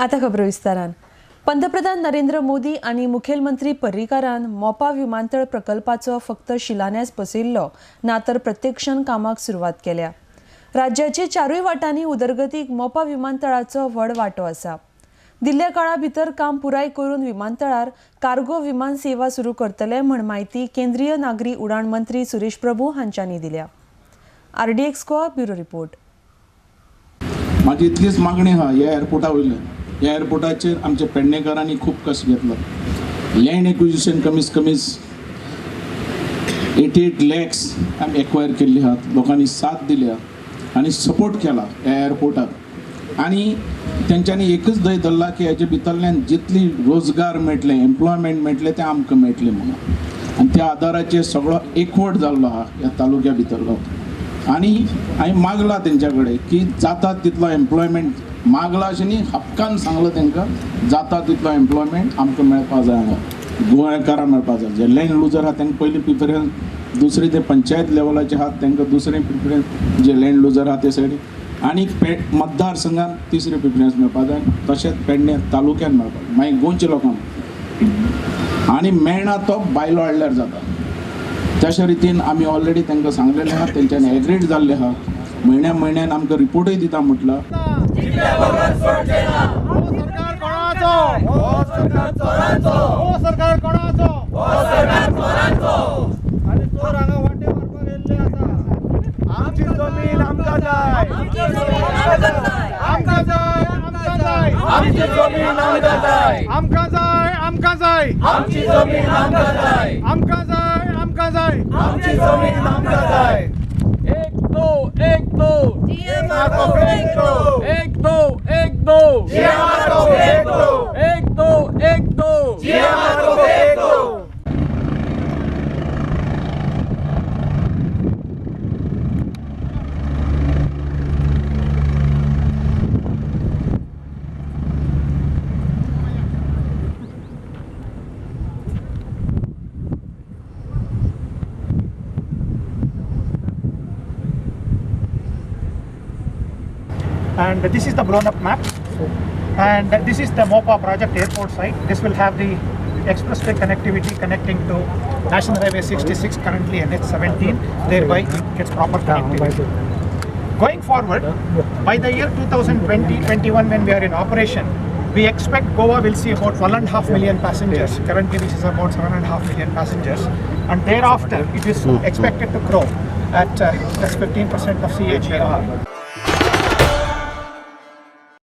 आता खबर विस्तारान. पंतप्रधान नरेंद्र मोदी आणि मुखेलमंत्री पर्रीकारान मोपा विमानतळ प्रकल्पाचो फक्त शिलान्यास बसयल्लो ना तर प्रत्यक्षान कामाक सुरवात केल्या. राज्याचे चारूय वाटांनी उदरगतीक मोपा विमानतळाचो व्हड वांटो आसा. दिल्ल्या काळा भितर काम पुराय करून विमानतळार कार्गो विमान सेवा सुरू करतले म्हण माहिती केंद्रीय नागरी उडाण मंत्री सुरेश प्रभू हांच्यांनी दिल्या. RDX Goa bureau report. माझी इतलीच मागणी हा या एअरपोर्टा वयल्यान. ह्या एअरपोर्टाचेर आमच्या पेडणेकारांनी खूब कश्ट घेतला. लँड एक्विजिशन कमीत कमी 88 lakhs आमी एक्वायर केल्ली आहात. लोकांनी साथ दिल्या आणि सपोर्ट केला ह्या एअरपोर्टाक. आणि तेंच्यांनी एकच धंय धरला की हेजे भितरल्यान जितली रोजगार मेळटले, एम्प्लॉयमेंट मेळटले ते आमकां मेळटले म्हणून. आणि त्या आदाराचेर सगळो एकवट जाल्लो आहा ह्या तालुक्या भितरलो. आणि हांवें मागला तेंच्या कडेन की जाता तितलो एम्प्लॉयमेंट मागला अशें न्ही, हक्कान सांगलां तेंकां जाता तितलो एम्प्लॉयमेंट आमकां मेळपा जाय हांगा, गोंयकारांक मेळपा जाय. जे लँड लुजर आहा तांकां पयलीं प्रिफरन्स, दुसरे ते पंचायत लेवलाचे आहात तांकां दुसरें प्रिफरन्स, जे लँड लुजर आहा ते सायडीन. आनी मतदारसंघात तिसरे प्रिफरन्स मेळपा जाय. तशेंच पेडणे तालुक्यान मेळपा जाय, मागीर गोंयच्या लोकांक. आनी मेळना तो बायलो हाडल्यार जाता. तशा रितीन आमी ऑलरेडी तांकां सांगलेलें आहा, तेंच्यांनी एग्रीड जाल्लें आहा. म्हयन्यान आमकां रिपोर्टूय दिता म्हटलां. And this is the blown up map, and this is the Mopa project airport site. This will have the expressway connectivity connecting to National Highway 66, currently NH17, thereby it gets proper connectivity. Going forward, by the year 2020-21 when we are in operation, we expect Goa will see about 1.5 million passengers. Currently this is about 7.5 million passengers, and thereafter it is expected to grow at plus 15% of CAGR.